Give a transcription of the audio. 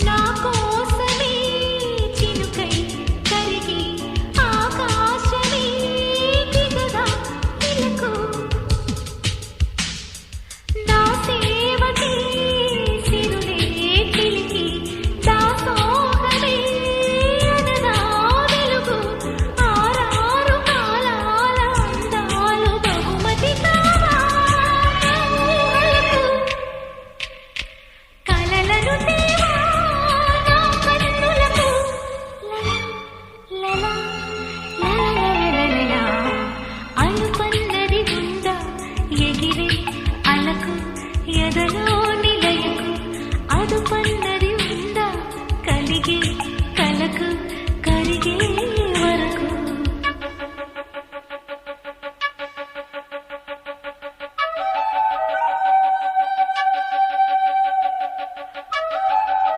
నా కోసమే చినుకై కరిగి ఆకాశమే దిగదా ఇలకు నా సేవకే సిరులే చిలికి దాసోహమే అనదా వెలుగు ఆరారు కాలాల అందాలు బహుమతి కావా కలలను తేవా నా కన్నులకు లలా లలా అలుపన్నది ఉందా ఎగిరే అలకు ఎదలో నిలయకు అదుపన్నది ఉందా కలిగే